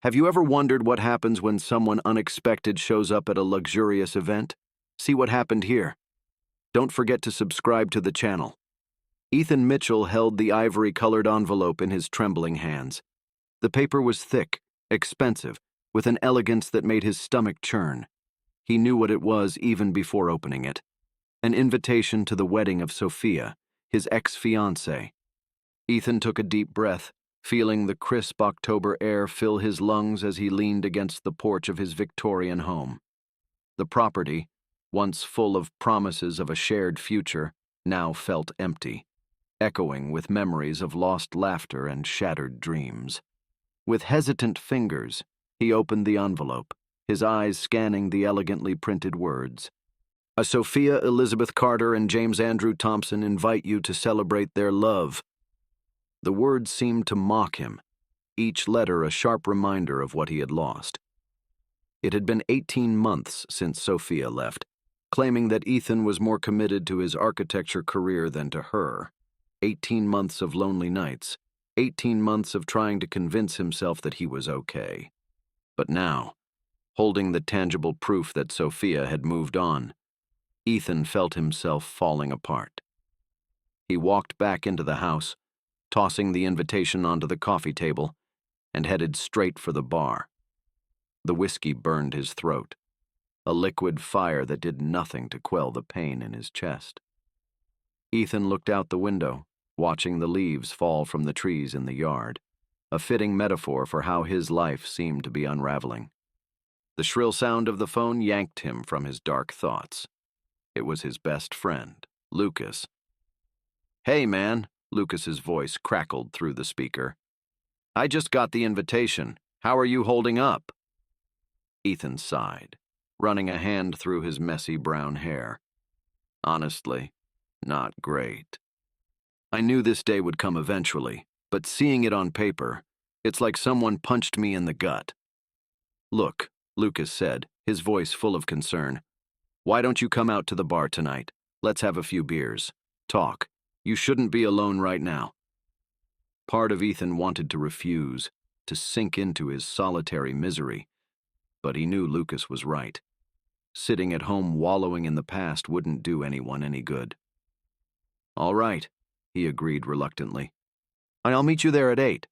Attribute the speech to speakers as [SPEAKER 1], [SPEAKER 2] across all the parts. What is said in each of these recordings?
[SPEAKER 1] Have you ever wondered what happens when someone unexpected shows up at a luxurious event? See what happened here. Don't forget to subscribe to the channel. Ethan Mitchell held the ivory-colored envelope in his trembling hands. The paper was thick, expensive, with an elegance that made his stomach churn. He knew what it was even before opening it. An invitation to the wedding of Sophia, his ex-fiancée. Ethan took a deep breath, feeling the crisp October air fill his lungs as he leaned against the porch of his Victorian home. The property, once full of promises of a shared future, now felt empty, echoing with memories of lost laughter and shattered dreams. With hesitant fingers, he opened the envelope, his eyes scanning the elegantly printed words. "A Sophia Elizabeth Carter and James Andrew Thompson invite you to celebrate their love." The words seemed to mock him, each letter a sharp reminder of what he had lost. It had been 18 months since Sophia left, claiming that Ethan was more committed to his architecture career than to her. 18 months of lonely nights, 18 months of trying to convince himself that he was okay. But now, holding the tangible proof that Sophia had moved on, Ethan felt himself falling apart. He walked back into the house, tossing the invitation onto the coffee table, and headed straight for the bar. The whiskey burned his throat, a liquid fire that did nothing to quell the pain in his chest. Ethan looked out the window, watching the leaves fall from the trees in the yard, a fitting metaphor for how his life seemed to be unraveling. The shrill sound of the phone yanked him from his dark thoughts. It was his best friend, Lucas. "Hey, man," Lucas's voice crackled through the speaker. "I just got the invitation. How are you holding up?" Ethan sighed, running a hand through his messy brown hair. "Honestly, not great. I knew this day would come eventually, but seeing it on paper, it's like someone punched me in the gut." "Look," Lucas said, his voice full of concern. "Why don't you come out to the bar tonight? Let's have a few beers. Talk. You shouldn't be alone right now." Part of Ethan wanted to refuse, to sink into his solitary misery, but he knew Lucas was right. Sitting at home wallowing in the past wouldn't do anyone any good. "All right," he agreed reluctantly. "I'll meet you there at 8.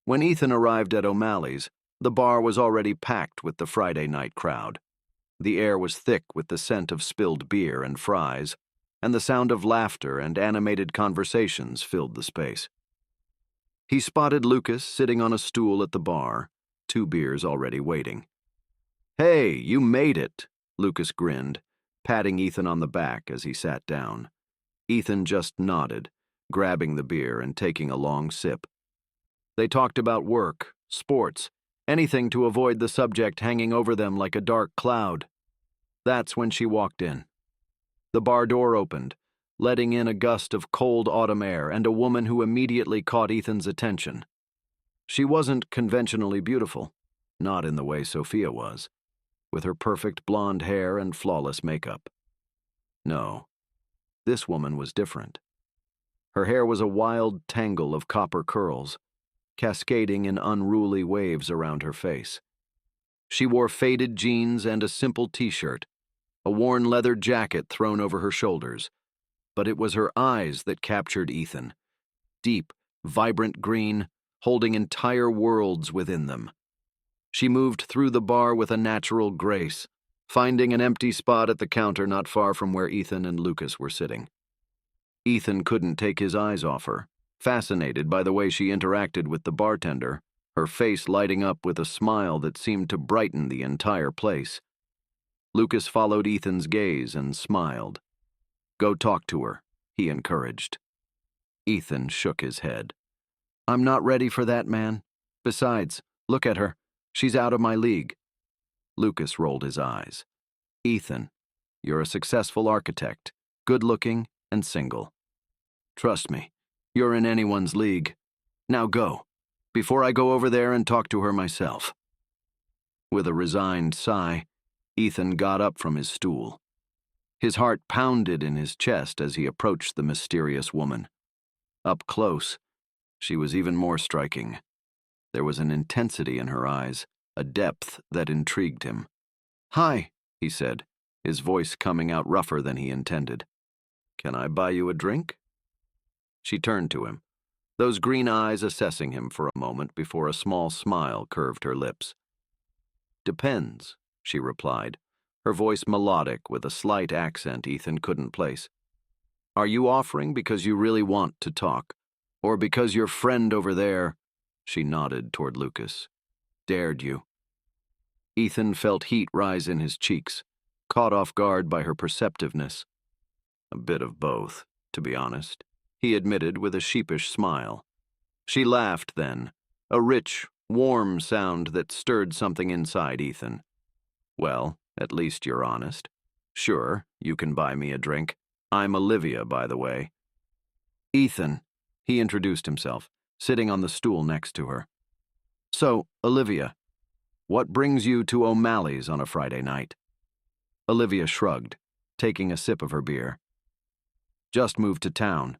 [SPEAKER 1] When Ethan arrived at O'Malley's, the bar was already packed with the Friday night crowd. The air was thick with the scent of spilled beer and fries, and the sound of laughter and animated conversations filled the space. He spotted Lucas sitting on a stool at the bar, 2 beers already waiting. "Hey, you made it," Lucas grinned, patting Ethan on the back as he sat down. Ethan just nodded, grabbing the beer and taking a long sip. They talked about work, sports, anything to avoid the subject hanging over them like a dark cloud. That's when she walked in. The bar door opened, letting in a gust of cold autumn air and a woman who immediately caught Ethan's attention. She wasn't conventionally beautiful, not in the way Sophia was, with her perfect blonde hair and flawless makeup. No, this woman was different. Her hair was a wild tangle of copper curls, cascading in unruly waves around her face. She wore faded jeans and a simple t-shirt, a worn leather jacket thrown over her shoulders, but it was her eyes that captured Ethan. Deep, vibrant green, holding entire worlds within them. She moved through the bar with a natural grace, finding an empty spot at the counter not far from where Ethan and Lucas were sitting. Ethan couldn't take his eyes off her, fascinated by the way she interacted with the bartender, her face lighting up with a smile that seemed to brighten the entire place. Lucas followed Ethan's gaze and smiled. "Go talk to her," he encouraged. Ethan shook his head. "I'm not ready for that, man. Besides, look at her. She's out of my league." Lucas rolled his eyes. "Ethan, you're a successful architect, good-looking and single. Trust me, you're in anyone's league. Now go, before I go over there and talk to her myself." With a resigned sigh, Ethan got up from his stool. His heart pounded in his chest as he approached the mysterious woman. Up close, she was even more striking. There was an intensity in her eyes, a depth that intrigued him. "Hi," he said, his voice coming out rougher than he intended. "Can I buy you a drink?" She turned to him, those green eyes assessing him for a moment before a small smile curved her lips. "Depends," she replied, her voice melodic with a slight accent Ethan couldn't place. "Are you offering because you really want to talk, or because your friend over there," she nodded toward Lucas, "dared you?" Ethan felt heat rise in his cheeks, caught off guard by her perceptiveness. "A bit of both, to be honest," he admitted with a sheepish smile. She laughed then, a rich, warm sound that stirred something inside Ethan. "Well, at least you're honest. Sure, you can buy me a drink. I'm Olivia, by the way." "Ethan," he introduced himself, sitting on the stool next to her. "So, Olivia, what brings you to O'Malley's on a Friday night?" Olivia shrugged, taking a sip of her beer. "Just moved to town.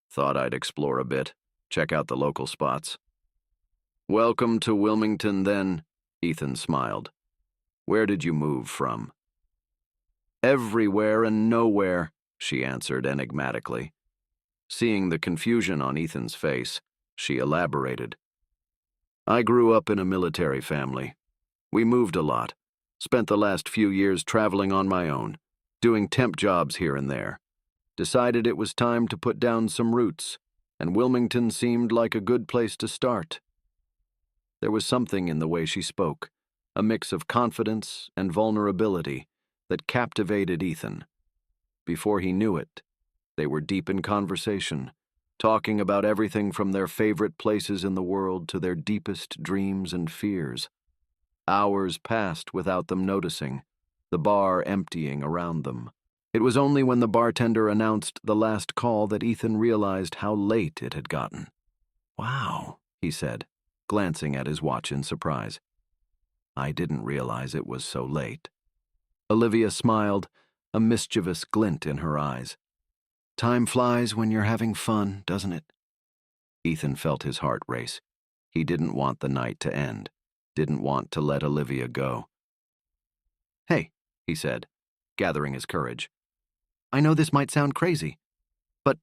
[SPEAKER 1] Thought I'd explore a bit, check out the local spots." "Welcome to Wilmington, then," Ethan smiled. "Where did you move from?" "Everywhere and nowhere," she answered enigmatically. Seeing the confusion on Ethan's face, she elaborated. "I grew up in a military family. We moved a lot, spent the last few years traveling on my own, doing temp jobs here and there. Decided it was time to put down some roots, and Wilmington seemed like a good place to start." There was something in the way she spoke, a mix of confidence and vulnerability that captivated Ethan. Before he knew it, they were deep in conversation, talking about everything from their favorite places in the world to their deepest dreams and fears. Hours passed without them noticing, the bar emptying around them. It was only when the bartender announced the last call that Ethan realized how late it had gotten. "Wow," he said, glancing at his watch in surprise. "I didn't realize it was so late." Olivia smiled, a mischievous glint in her eyes. "Time flies when you're having fun, doesn't it?" Ethan felt his heart race. He didn't want the night to end, didn't want to let Olivia go. "Hey," he said, gathering his courage. "I know this might sound crazy, but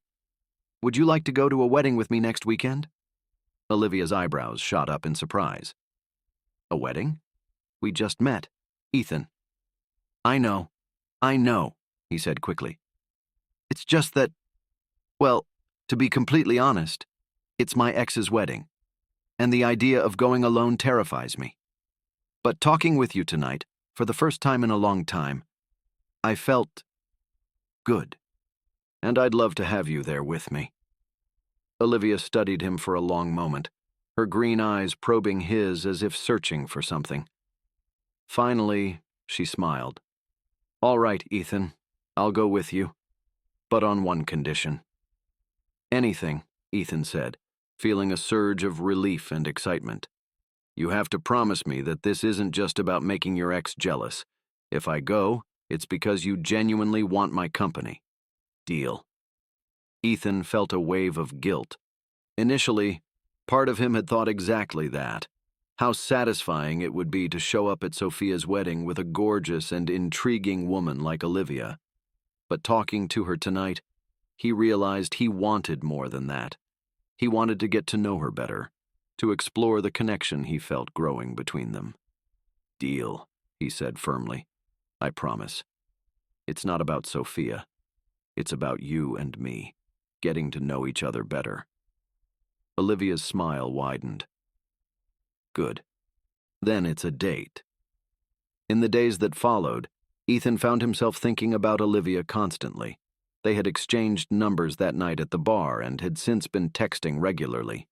[SPEAKER 1] would you like to go to a wedding with me next weekend?" Olivia's eyebrows shot up in surprise. "A wedding? We just met. Ethan." I know," he said quickly. "It's just that, well, to be completely honest, it's my ex's wedding, and the idea of going alone terrifies me. But talking with you tonight, for the first time in a long time, I felt good, and I'd love to have you there with me." Olivia studied him for a long moment, her green eyes probing his as if searching for something. Finally, she smiled. "All right, Ethan, I'll go with you, but on one condition." "Anything," Ethan said, feeling a surge of relief and excitement. "You have to promise me that this isn't just about making your ex jealous. If I go, it's because you genuinely want my company. Deal?" Ethan felt a wave of guilt. Initially, part of him had thought exactly that. How satisfying it would be to show up at Sophia's wedding with a gorgeous and intriguing woman like Olivia. But talking to her tonight, he realized he wanted more than that. He wanted to get to know her better, to explore the connection he felt growing between them. "Deal," he said firmly. "I promise. It's not about Sophia. It's about you and me, getting to know each other better." Olivia's smile widened. "Good. Then it's a date." In the days that followed, Ethan found himself thinking about Olivia constantly. They had exchanged numbers that night at the bar and had since been texting regularly.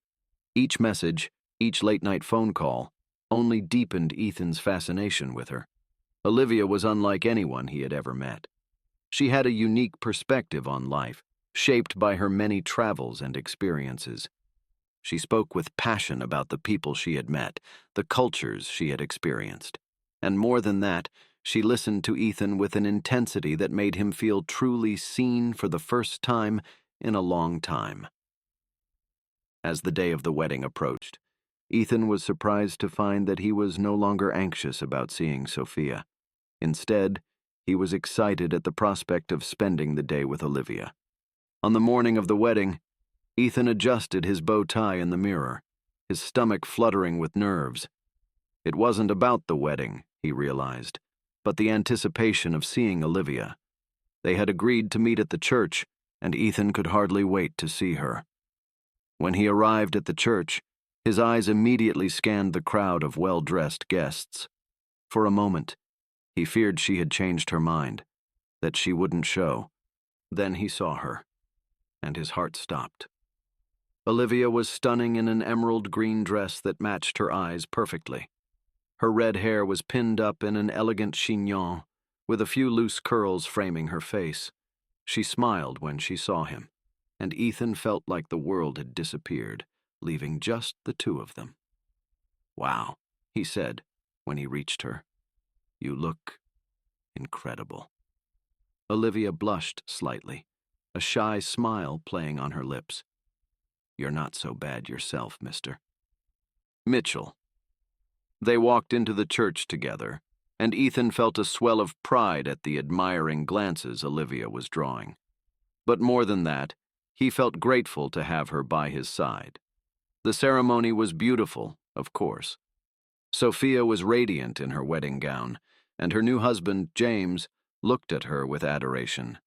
[SPEAKER 1] Each message, each late-night phone call, only deepened Ethan's fascination with her. Olivia was unlike anyone he had ever met. She had a unique perspective on life, shaped by her many travels and experiences. She spoke with passion about the people she had met, the cultures she had experienced. And more than that, she listened to Ethan with an intensity that made him feel truly seen for the first time in a long time. As the day of the wedding approached, Ethan was surprised to find that he was no longer anxious about seeing Sophia. Instead, he was excited at the prospect of spending the day with Olivia. On the morning of the wedding, Ethan adjusted his bow tie in the mirror, his stomach fluttering with nerves. It wasn't about the wedding, he realized, but the anticipation of seeing Olivia. They had agreed to meet at the church, and Ethan could hardly wait to see her. When he arrived at the church, his eyes immediately scanned the crowd of well-dressed guests. For a moment, he feared she had changed her mind, that she wouldn't show. Then he saw her, and his heart stopped. Olivia was stunning in an emerald green dress that matched her eyes perfectly. Her red hair was pinned up in an elegant chignon, with a few loose curls framing her face. She smiled when she saw him, and Ethan felt like the world had disappeared, leaving just the two of them. "Wow," he said when he reached her. "You look incredible." Olivia blushed slightly, a shy smile playing on her lips. "You're not so bad yourself, Mr. Mitchell." They walked into the church together, and Ethan felt a swell of pride at the admiring glances Olivia was drawing. But more than that, he felt grateful to have her by his side. The ceremony was beautiful, of course. Sophia was radiant in her wedding gown, and her new husband, James, looked at her with adoration.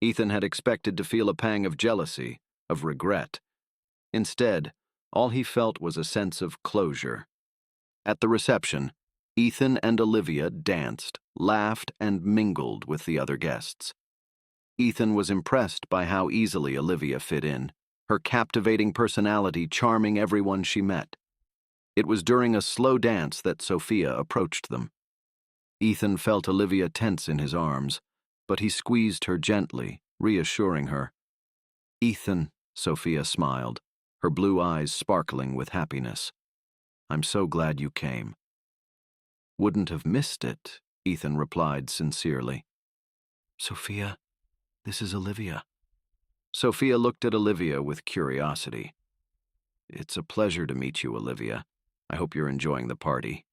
[SPEAKER 1] Ethan had expected to feel a pang of jealousy, of regret. Instead, all he felt was a sense of closure. At the reception, Ethan and Olivia danced, laughed, and mingled with the other guests. Ethan was impressed by how easily Olivia fit in, her captivating personality charming everyone she met. It was during a slow dance that Sophia approached them. Ethan felt Olivia tense in his arms, but he squeezed her gently, reassuring her. "Ethan," Sophia smiled, her blue eyes sparkling with happiness. "I'm so glad you came." "Wouldn't have missed it," Ethan replied sincerely. "Sophia, this is Olivia." Sophia looked at Olivia with curiosity. "It's a pleasure to meet you, Olivia. I hope you're enjoying the party."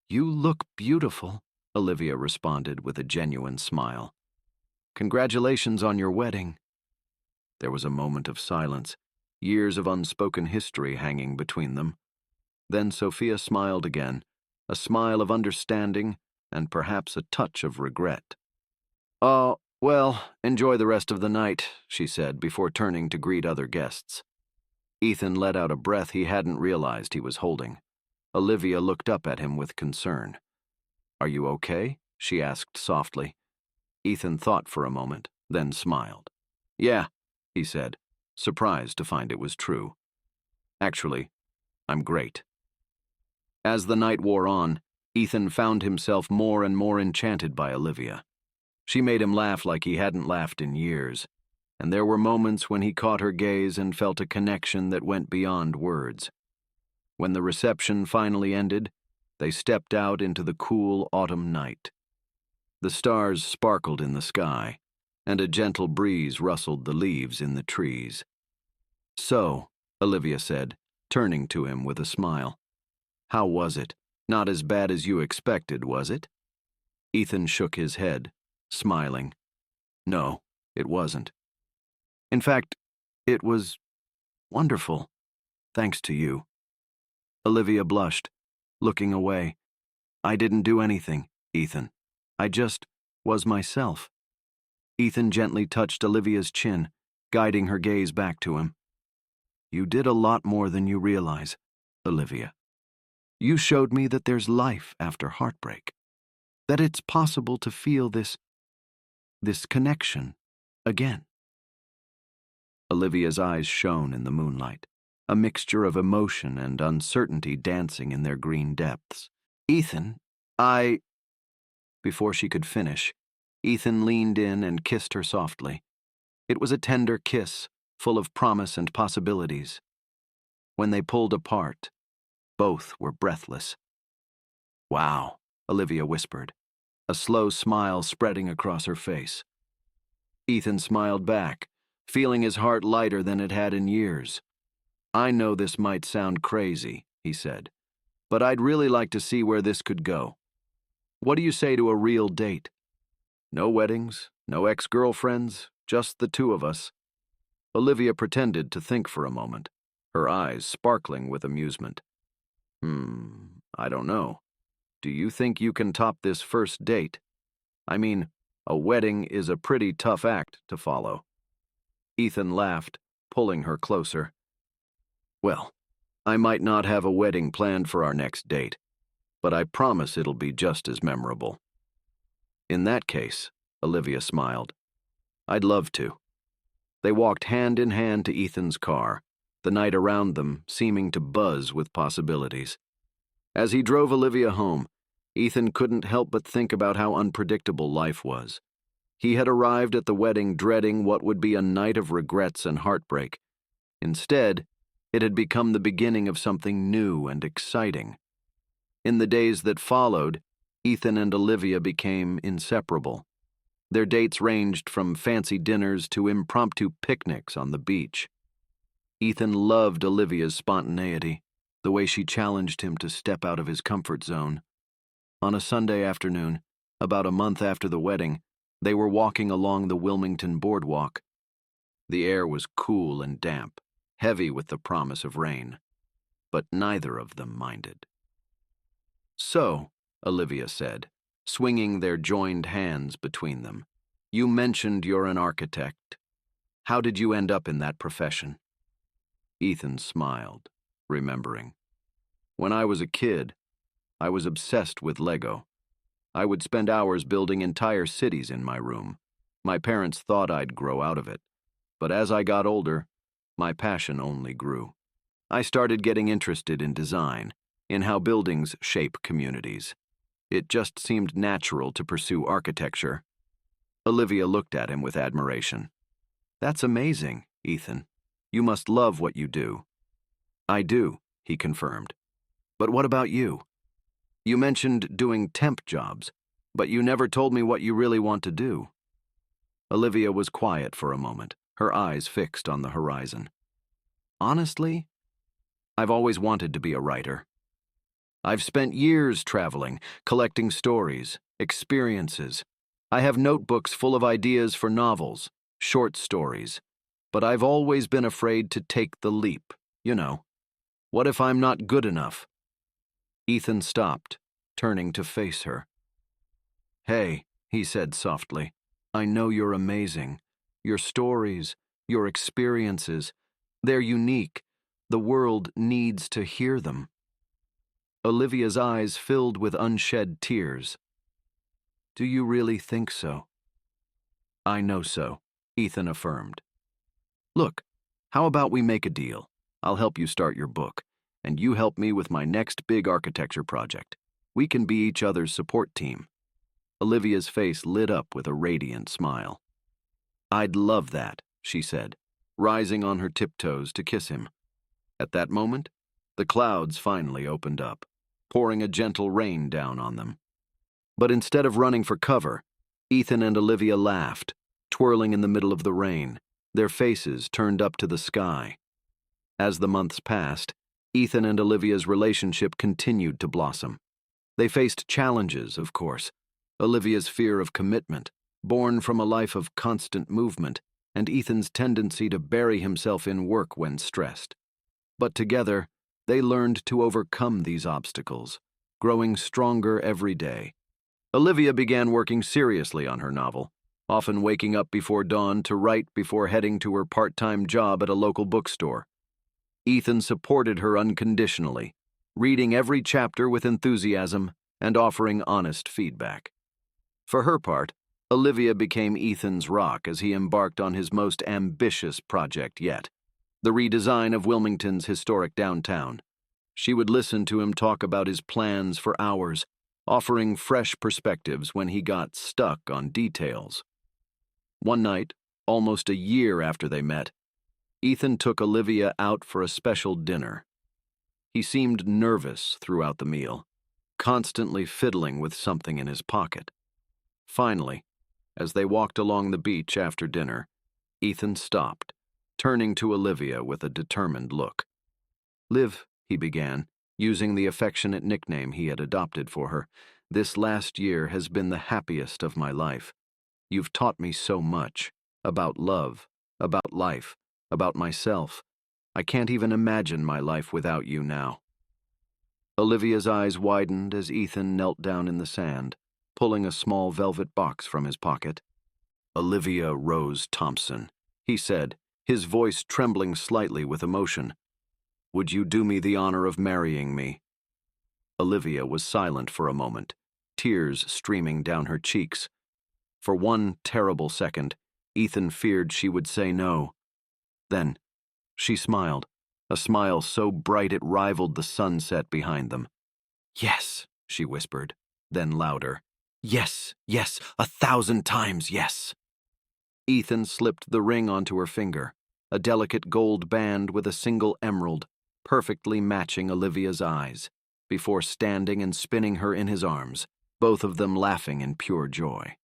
[SPEAKER 1] "You look beautiful," Olivia responded with a genuine smile. "Congratulations on your wedding." There was a moment of silence, years of unspoken history hanging between them. Then Sophia smiled again, a smile of understanding and perhaps a touch of regret. "Oh, well, enjoy the rest of the night," she said before turning to greet other guests. Ethan let out a breath he hadn't realized he was holding. Olivia looked up at him with concern. "Are you okay?" she asked softly. Ethan thought for a moment, then smiled. "Yeah," he said, surprised to find it was true. "Actually, I'm great." As the night wore on, Ethan found himself more and more enchanted by Olivia. She made him laugh like he hadn't laughed in years, and there were moments when he caught her gaze and felt a connection that went beyond words. When the reception finally ended, they stepped out into the cool autumn night. The stars sparkled in the sky, and a gentle breeze rustled the leaves in the trees. "So," Olivia said, turning to him with a smile, "how was it? Not as bad as you expected, was it?" Ethan shook his head, smiling. "No, it wasn't. In fact, it was wonderful, thanks to you." Olivia blushed, looking away. "I didn't do anything, Ethan. I just was myself." Ethan gently touched Olivia's chin, guiding her gaze back to him. "You did a lot more than you realize, Olivia. You showed me that there's life after heartbreak, that it's possible to feel this connection again." Olivia's eyes shone in the moonlight, a mixture of emotion and uncertainty dancing in their green depths. "Ethan, Before she could finish, Ethan leaned in and kissed her softly. It was a tender kiss, full of promise and possibilities. When they pulled apart, both were breathless. "Wow," Olivia whispered, a slow smile spreading across her face. Ethan smiled back, feeling his heart lighter than it had in years. "I know this might sound crazy," he said. "But I'd really like to see where this could go. What do you say to a real date? No weddings, no ex-girlfriends, just the two of us." Olivia pretended to think for a moment, her eyes sparkling with amusement. I don't know. Do you think you can top this first date? I mean, a wedding is a pretty tough act to follow." Ethan laughed, pulling her closer. "Well, I might not have a wedding planned for our next date, but I promise it'll be just as memorable." "In that case," Olivia smiled, "I'd love to." They walked hand in hand to Ethan's car, the night around them seeming to buzz with possibilities. As he drove Olivia home, Ethan couldn't help but think about how unpredictable life was. He had arrived at the wedding dreading what would be a night of regrets and heartbreak. Instead, it had become the beginning of something new and exciting. In the days that followed, Ethan and Olivia became inseparable. Their dates ranged from fancy dinners to impromptu picnics on the beach. Ethan loved Olivia's spontaneity, the way she challenged him to step out of his comfort zone. On a Sunday afternoon, about a month after the wedding, they were walking along the Wilmington boardwalk. The air was cool and damp, heavy with the promise of rain, but neither of them minded. "So," Olivia said, swinging their joined hands between them, "you mentioned you're an architect. How did you end up in that profession?" Ethan smiled, remembering. "When I was a kid, I was obsessed with Lego. I would spend hours building entire cities in my room. My parents thought I'd grow out of it, but as I got older, my passion only grew. I started getting interested in design, in how buildings shape communities. It just seemed natural to pursue architecture." Olivia looked at him with admiration. "That's amazing, Ethan. You must love what you do." "I do," he confirmed. "But what about you? You mentioned doing temp jobs, but you never told me what you really want to do." Olivia was quiet for a moment, her eyes fixed on the horizon. "Honestly, I've always wanted to be a writer. I've spent years traveling, collecting stories, experiences. I have notebooks full of ideas for novels, short stories, but I've always been afraid to take the leap, you know. What if I'm not good enough?" Ethan stopped, turning to face her. "Hey," he said softly, "I know you're amazing. Your stories, your experiences, they're unique. The world needs to hear them." Olivia's eyes filled with unshed tears. "Do you really think so?" "I know so," Ethan affirmed. "Look, how about we make a deal? I'll help you start your book, and you help me with my next big architecture project. We can be each other's support team." Olivia's face lit up with a radiant smile. "I'd love that," she said, rising on her tiptoes to kiss him. At that moment, the clouds finally opened up, pouring a gentle rain down on them. But instead of running for cover, Ethan and Olivia laughed, twirling in the middle of the rain, their faces turned up to the sky. As the months passed, Ethan and Olivia's relationship continued to blossom. They faced challenges, of course. Olivia's fear of commitment, born from a life of constant movement, and Ethan's tendency to bury himself in work when stressed. But together, they learned to overcome these obstacles, growing stronger every day. Olivia began working seriously on her novel, often waking up before dawn to write before heading to her part-time job at a local bookstore. Ethan supported her unconditionally, reading every chapter with enthusiasm and offering honest feedback. For her part, Olivia became Ethan's rock as he embarked on his most ambitious project yet, the redesign of Wilmington's historic downtown. She would listen to him talk about his plans for hours, offering fresh perspectives when he got stuck on details. One night, almost a year after they met, Ethan took Olivia out for a special dinner. He seemed nervous throughout the meal, constantly fiddling with something in his pocket. Finally, as they walked along the beach after dinner, Ethan stopped, turning to Olivia with a determined look. "Liv," he began, using the affectionate nickname he had adopted for her. "This last year has been the happiest of my life. You've taught me so much. About love, about life, about myself. I can't even imagine my life without you now." Olivia's eyes widened as Ethan knelt down in the sand, pulling a small velvet box from his pocket. "Olivia Rose Thompson," he said, his voice trembling slightly with emotion. "Would you do me the honor of marrying me?" Olivia was silent for a moment, tears streaming down her cheeks. For one terrible second, Ethan feared she would say no. Then, she smiled, a smile so bright it rivaled the sunset behind them. "Yes," she whispered, then louder. "Yes, yes, 1,000 times yes." Ethan slipped the ring onto her finger, a delicate gold band with a single emerald, perfectly matching Olivia's eyes, before standing and spinning her in his arms, both of them laughing in pure joy.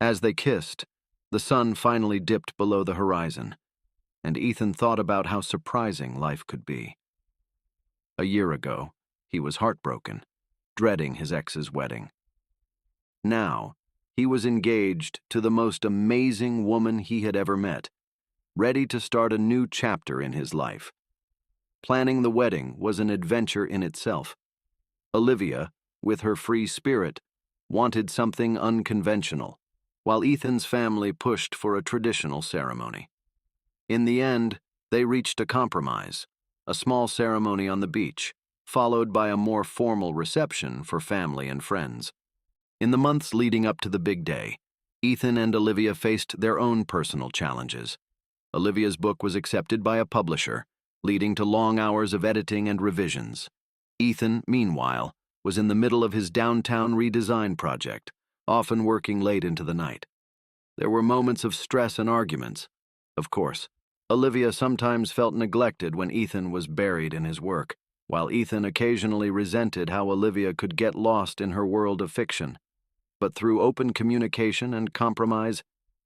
[SPEAKER 1] As they kissed, the sun finally dipped below the horizon, and Ethan thought about how surprising life could be. A year ago, he was heartbroken, dreading his ex's wedding. Now, he was engaged to the most amazing woman he had ever met, ready to start a new chapter in his life. Planning the wedding was an adventure in itself. Olivia, with her free spirit, wanted something unconventional, while Ethan's family pushed for a traditional ceremony. In the end, they reached a compromise, a small ceremony on the beach, followed by a more formal reception for family and friends. In the months leading up to the big day, Ethan and Olivia faced their own personal challenges. Olivia's book was accepted by a publisher, leading to long hours of editing and revisions. Ethan, meanwhile, was in the middle of his downtown redesign project, often working late into the night. There were moments of stress and arguments. Of course, Olivia sometimes felt neglected when Ethan was buried in his work, while Ethan occasionally resented how Olivia could get lost in her world of fiction. But through open communication and compromise,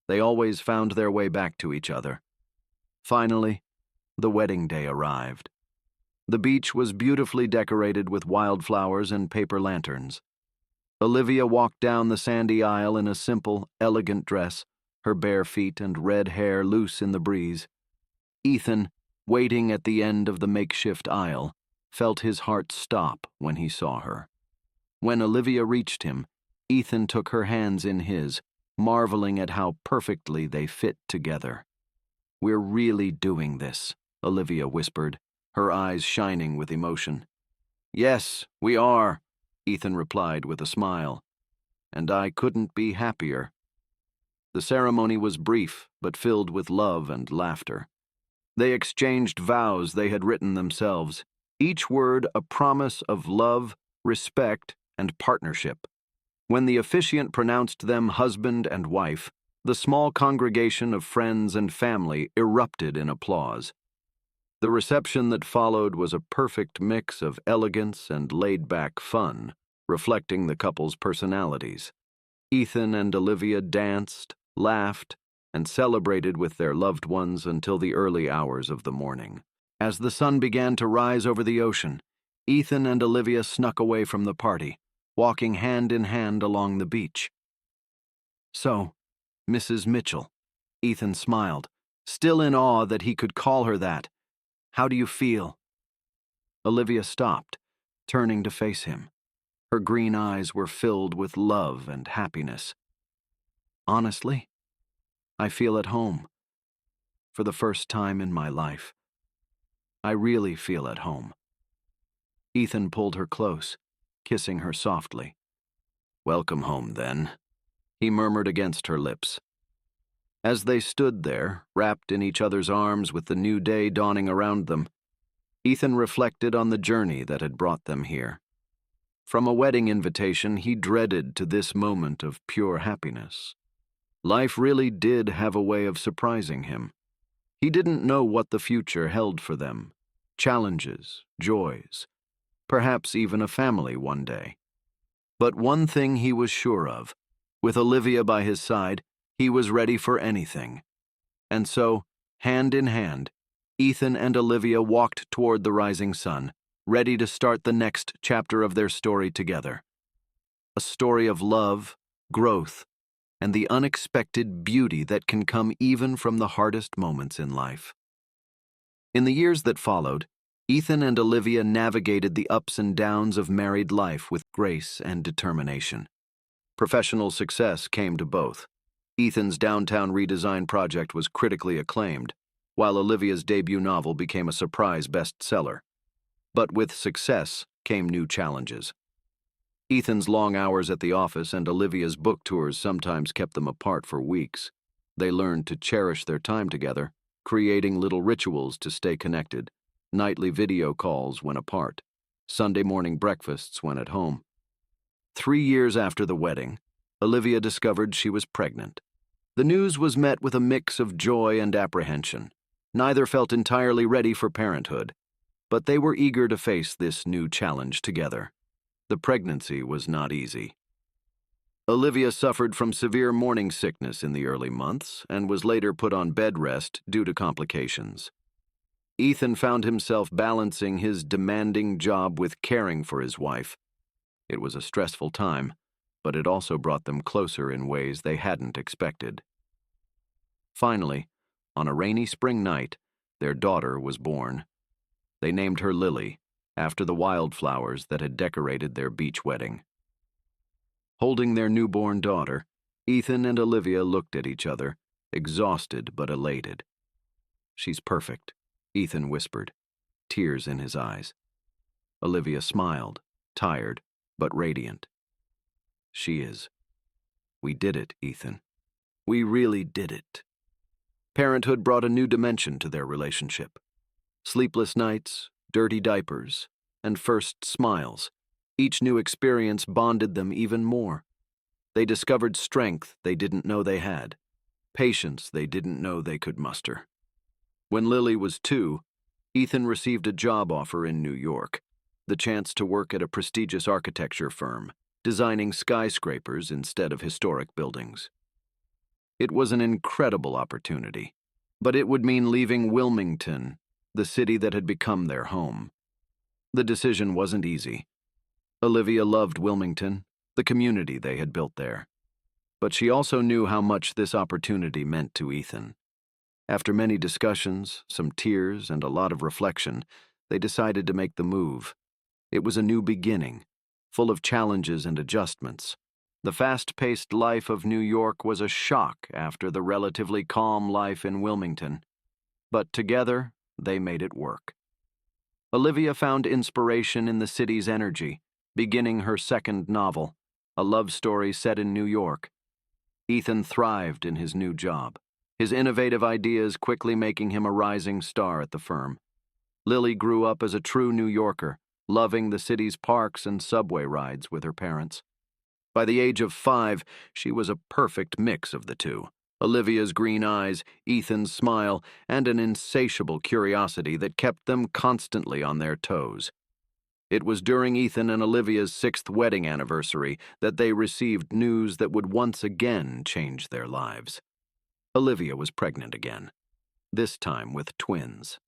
[SPEAKER 1] they always found their way back to each other. Finally, the wedding day arrived. The beach was beautifully decorated with wildflowers and paper lanterns. Olivia walked down the sandy aisle in a simple, elegant dress, her bare feet and red hair loose in the breeze. Ethan, waiting at the end of the makeshift aisle, felt his heart stop when he saw her. When Olivia reached him, Ethan took her hands in his, marveling at how perfectly they fit together. "We're really doing this," Olivia whispered, her eyes shining with emotion. "Yes, we are," Ethan replied with a smile. "And I couldn't be happier." The ceremony was brief, but filled with love and laughter. They exchanged vows they had written themselves, each word a promise of love, respect, and partnership. When the officiant pronounced them husband and wife, the small congregation of friends and family erupted in applause. The reception that followed was a perfect mix of elegance and laid-back fun, reflecting the couple's personalities. Ethan and Olivia danced, laughed, and celebrated with their loved ones until the early hours of the morning. As the sun began to rise over the ocean, Ethan and Olivia snuck away from the party, walking hand in hand along the beach. "So, Mrs. Mitchell," Ethan smiled, still in awe that he could call her that. "How do you feel?" Olivia stopped, turning to face him. Her green eyes were filled with love and happiness. "Honestly, I feel at home. For the first time in my life. I really feel at home." Ethan pulled her close, kissing her softly. "Welcome home, then," he murmured against her lips. As they stood there, wrapped in each other's arms with the new day dawning around them, Ethan reflected on the journey that had brought them here. From a wedding invitation he dreaded to this moment of pure happiness. Life really did have a way of surprising him. He didn't know what the future held for them. Challenges, joys, perhaps even a family one day. But one thing he was sure of. With Olivia by his side, he was ready for anything. And so, hand in hand, Ethan and Olivia walked toward the rising sun, ready to start the next chapter of their story together. A story of love, growth, and the unexpected beauty that can come even from the hardest moments in life. In the years that followed, Ethan and Olivia navigated the ups and downs of married life with grace and determination. Professional success came to both. Ethan's downtown redesign project was critically acclaimed, while Olivia's debut novel became a surprise bestseller. But with success came new challenges. Ethan's long hours at the office and Olivia's book tours sometimes kept them apart for weeks. They learned to cherish their time together, creating little rituals to stay connected, nightly video calls when apart, Sunday morning breakfasts when at home. 3 years after the wedding, Olivia discovered she was pregnant. The news was met with a mix of joy and apprehension. Neither felt entirely ready for parenthood, but they were eager to face this new challenge together. The pregnancy was not easy. Olivia suffered from severe morning sickness in the early months and was later put on bed rest due to complications. Ethan found himself balancing his demanding job with caring for his wife. It was a stressful time, but it also brought them closer in ways they hadn't expected. Finally, on a rainy spring night, their daughter was born. They named her Lily, after the wildflowers that had decorated their beach wedding. Holding their newborn daughter, Ethan and Olivia looked at each other, exhausted but elated. "She's perfect," Ethan whispered, tears in his eyes. Olivia smiled, tired but radiant. "She is. We did it, Ethan. We really did it." Parenthood brought a new dimension to their relationship. Sleepless nights, dirty diapers, and first smiles. Each new experience bonded them even more. They discovered strength they didn't know they had, patience they didn't know they could muster. When Lily was 2, Ethan received a job offer in New York, the chance to work at a prestigious architecture firm, designing skyscrapers instead of historic buildings. It was an incredible opportunity, but it would mean leaving Wilmington, the city that had become their home. The decision wasn't easy. Olivia loved Wilmington, the community they had built there. But she also knew how much this opportunity meant to Ethan. After many discussions, some tears, and a lot of reflection, they decided to make the move. It was a new beginning, full of challenges and adjustments. The fast-paced life of New York was a shock after the relatively calm life in Wilmington. But together, they made it work. Olivia found inspiration in the city's energy, beginning her second novel, a love story set in New York. Ethan thrived in his new job, his innovative ideas quickly making him a rising star at the firm. Lily grew up as a true New Yorker, loving the city's parks and subway rides with her parents. By the age of 5, she was a perfect mix of the two. Olivia's green eyes, Ethan's smile, and an insatiable curiosity that kept them constantly on their toes. It was during Ethan and Olivia's 6th wedding anniversary that they received news that would once again change their lives. Olivia was pregnant again, this time with twins.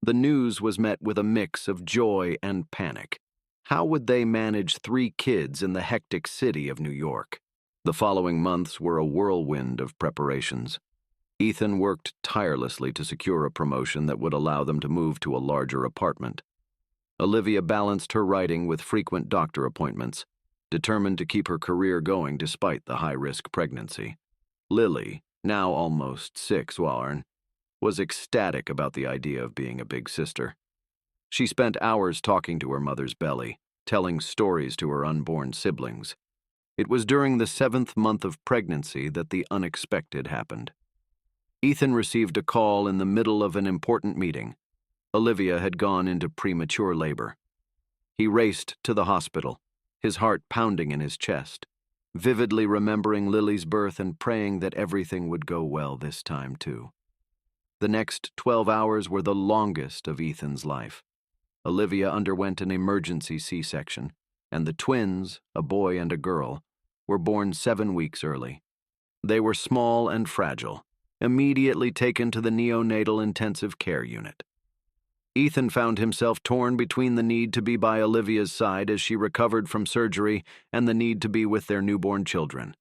[SPEAKER 1] The news was met with a mix of joy and panic. How would they manage 3 kids in the hectic city of New York? The following months were a whirlwind of preparations. Ethan worked tirelessly to secure a promotion that would allow them to move to a larger apartment. Olivia balanced her writing with frequent doctor appointments, determined to keep her career going despite the high-risk pregnancy. Lily, now almost 6, was ecstatic about the idea of being a big sister. She spent hours talking to her mother's belly, telling stories to her unborn siblings. It was during the 7th month of pregnancy that the unexpected happened. Ethan received a call in the middle of an important meeting. Olivia had gone into premature labor. He raced to the hospital, his heart pounding in his chest, vividly remembering Lily's birth and praying that everything would go well this time too. The next 12 hours were the longest of Ethan's life. Olivia underwent an emergency C-section, and the twins, a boy and a girl, were born 7 weeks early. They were small and fragile, immediately taken to the neonatal intensive care unit. Ethan found himself torn between the need to be by Olivia's side as she recovered from surgery and the need to be with their newborn children.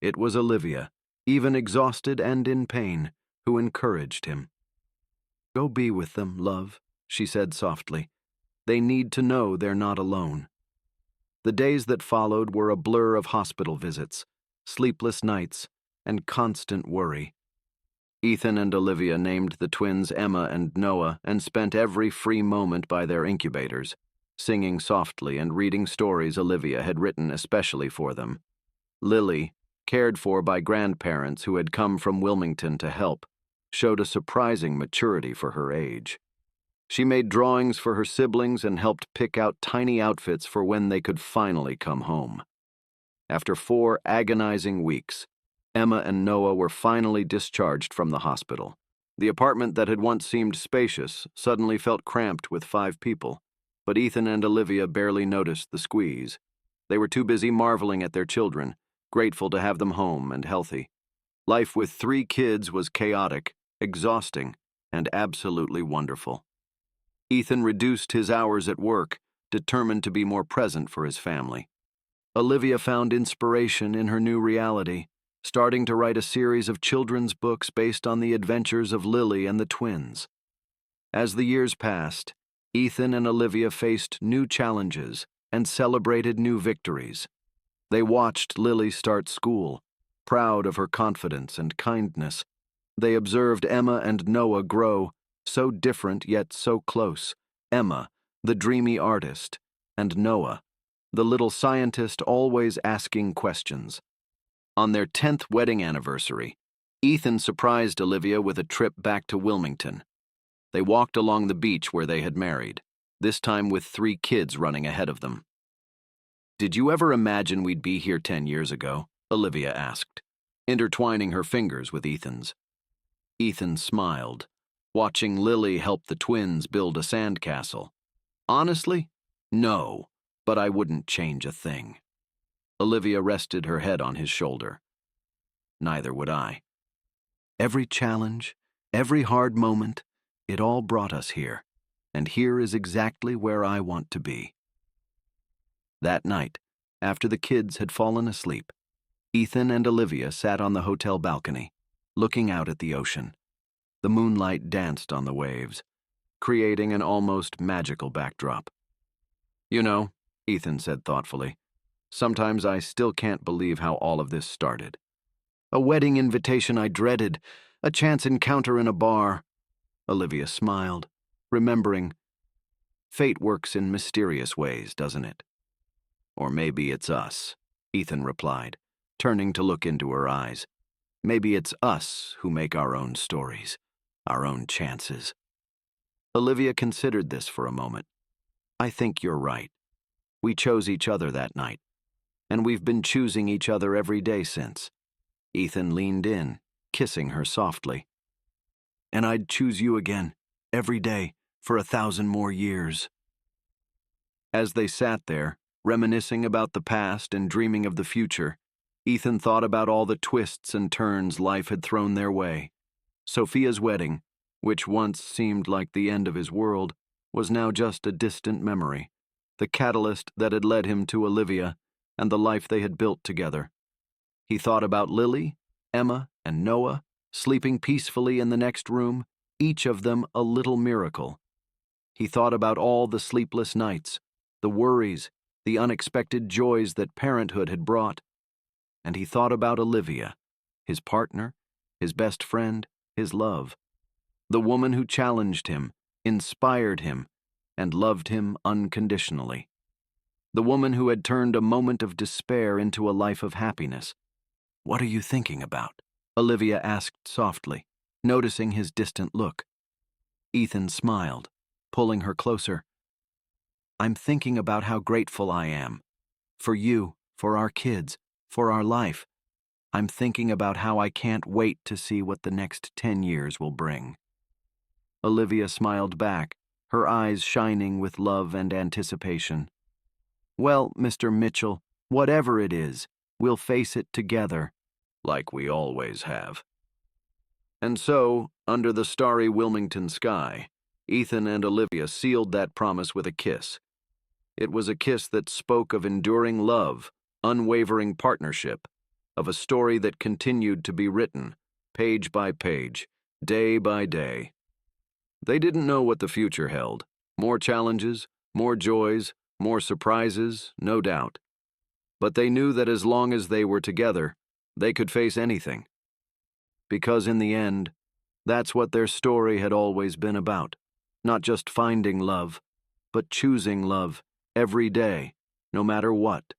[SPEAKER 1] It was Olivia, even exhausted and in pain, who encouraged him. "Go be with them, love," she said softly. "They need to know they're not alone." The days that followed were a blur of hospital visits, sleepless nights, and constant worry. Ethan and Olivia named the twins Emma and Noah and spent every free moment by their incubators, singing softly and reading stories Olivia had written especially for them. Lily, cared for by grandparents who had come from Wilmington to help, showed a surprising maturity for her age. She made drawings for her siblings and helped pick out tiny outfits for when they could finally come home. After 4 agonizing weeks, Emma and Noah were finally discharged from the hospital. The apartment that had once seemed spacious suddenly felt cramped with 5 people, but Ethan and Olivia barely noticed the squeeze. They were too busy marveling at their children, grateful to have them home and healthy. Life with 3 kids was chaotic, exhausting, and absolutely wonderful. Ethan reduced his hours at work, determined to be more present for his family. Olivia found inspiration in her new reality, starting to write a series of children's books based on the adventures of Lily and the twins. As the years passed, Ethan and Olivia faced new challenges and celebrated new victories. They watched Lily start school, proud of her confidence and kindness. They observed Emma and Noah grow, so different yet so close. Emma, the dreamy artist, and Noah, the little scientist always asking questions. On their 10th wedding anniversary, Ethan surprised Olivia with a trip back to Wilmington. They walked along the beach where they had married, this time with 3 kids running ahead of them. "Did you ever imagine we'd be here 10 years ago?" Olivia asked, intertwining her fingers with Ethan's. Ethan smiled, watching Lily help the twins build a sandcastle. "Honestly, no, but I wouldn't change a thing." Olivia rested her head on his shoulder. "Neither would I. Every challenge, every hard moment, it all brought us here, and here is exactly where I want to be." That night, after the kids had fallen asleep, Ethan and Olivia sat on the hotel balcony, looking out at the ocean. The moonlight danced on the waves, creating an almost magical backdrop. "You know," Ethan said thoughtfully, "sometimes I still can't believe how all of this started. A wedding invitation I dreaded, a chance encounter in a bar." Olivia smiled, remembering, "Fate works in mysterious ways, doesn't it?" "Or maybe it's us," Ethan replied, turning to look into her eyes. "Maybe it's us who make our own stories, our own chances." Olivia considered this for a moment. "I think you're right. We chose each other that night, and we've been choosing each other every day since." Ethan leaned in, kissing her softly. "And I'd choose you again, every day, for 1,000 more years." As they sat there, reminiscing about the past and dreaming of the future, Ethan thought about all the twists and turns life had thrown their way. Sophia's wedding, which once seemed like the end of his world, was now just a distant memory, the catalyst that had led him to Olivia and the life they had built together. He thought about Lily, Emma, and Noah, sleeping peacefully in the next room, each of them a little miracle. He thought about all the sleepless nights, the worries, the unexpected joys that parenthood had brought. And he thought about Olivia, his partner, his best friend, his love, the woman who challenged him, inspired him, and loved him unconditionally. The woman who had turned a moment of despair into a life of happiness. "What are you thinking about?" Olivia asked softly, noticing his distant look. Ethan smiled, pulling her closer. "I'm thinking about how grateful I am. For you, for our kids, for our life. I'm thinking about how I can't wait to see what the next 10 years will bring." Olivia smiled back, her eyes shining with love and anticipation. "Well, Mr. Mitchell, whatever it is, we'll face it together, like we always have." And so, under the starry Wilmington sky, Ethan and Olivia sealed that promise with a kiss. It was a kiss that spoke of enduring love, unwavering partnership, of a story that continued to be written, page by page, day by day. They didn't know what the future held. More challenges, more joys, more surprises, no doubt. But they knew that as long as they were together, they could face anything. Because in the end, that's what their story had always been about. Not just finding love, but choosing love every day, no matter what.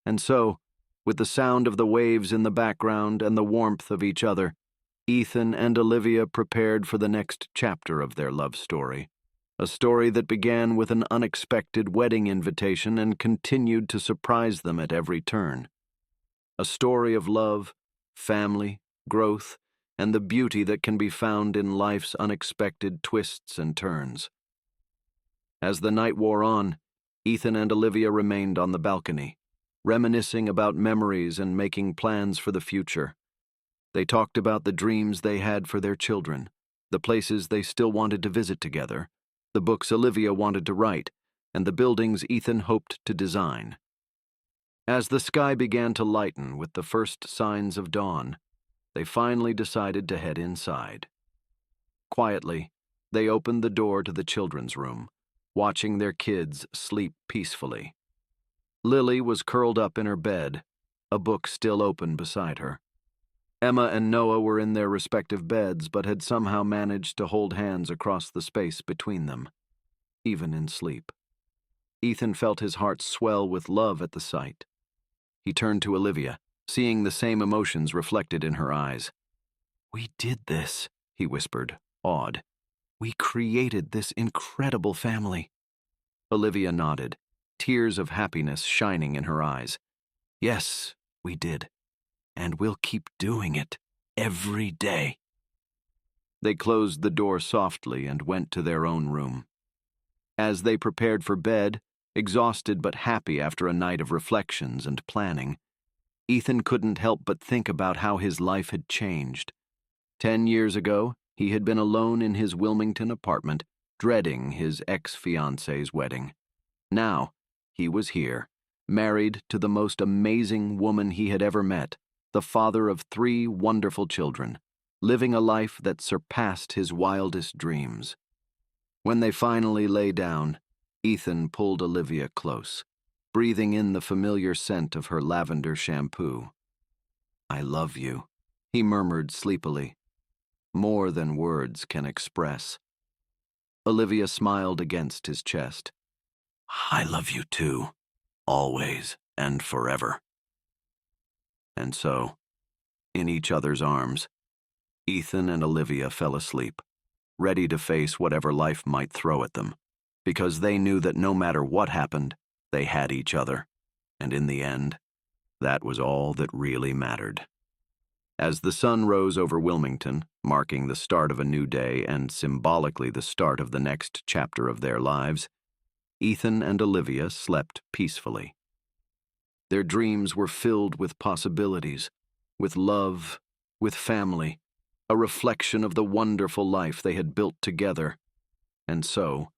[SPEAKER 1] And so, with the sound of the waves in the background and the warmth of each other, Ethan and Olivia prepared for the next chapter of their love story. A story that began with an unexpected wedding invitation and continued to surprise them at every turn. A story of love, family, growth, and the beauty that can be found in life's unexpected twists and turns. As the night wore on, Ethan and Olivia remained on the balcony, reminiscing about memories and making plans for the future. They talked about the dreams they had for their children, the places they still wanted to visit together, the books Olivia wanted to write, and the buildings Ethan hoped to design. As the sky began to lighten with the first signs of dawn, they finally decided to head inside. Quietly, they opened the door to the children's room, watching their kids sleep peacefully. Lily was curled up in her bed, a book still open beside her. Emma and Noah were in their respective beds but had somehow managed to hold hands across the space between them, even in sleep. Ethan felt his heart swell with love at the sight. He turned to Olivia, seeing the same emotions reflected in her eyes. "We did this," he whispered, awed. "We created this incredible family." Olivia nodded, tears of happiness shining in her eyes. "Yes, we did. And we'll keep doing it every day." They closed the door softly and went to their own room. As they prepared for bed, exhausted but happy after a night of reflections and planning, Ethan couldn't help but think about how his life had changed. 10 years ago, he had been alone in his Wilmington apartment, dreading his ex-fiancee's wedding. Now, he was here, married to the most amazing woman he had ever met, the father of 3 wonderful children, living a life that surpassed his wildest dreams. When they finally lay down, Ethan pulled Olivia close, breathing in the familiar scent of her lavender shampoo. "I love you," he murmured sleepily, "more than words can express." Olivia smiled against his chest. "I love you too, always and forever." And so, in each other's arms, Ethan and Olivia fell asleep, ready to face whatever life might throw at them, because they knew that no matter what happened, they had each other, and in the end, that was all that really mattered. As the sun rose over Wilmington, marking the start of a new day and symbolically the start of the next chapter of their lives, Ethan and Olivia slept peacefully. Their dreams were filled with possibilities, with love, with family, a reflection of the wonderful life they had built together. And so,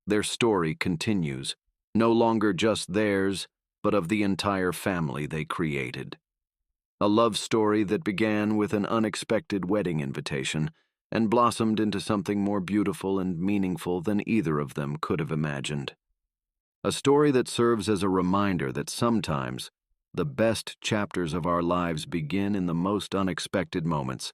[SPEAKER 1] their story continues, no longer just theirs, but of the entire family they created. A love story that began with an unexpected wedding invitation and blossomed into something more beautiful and meaningful than either of them could have imagined. A story that serves as a reminder that sometimes the best chapters of our lives begin in the most unexpected moments,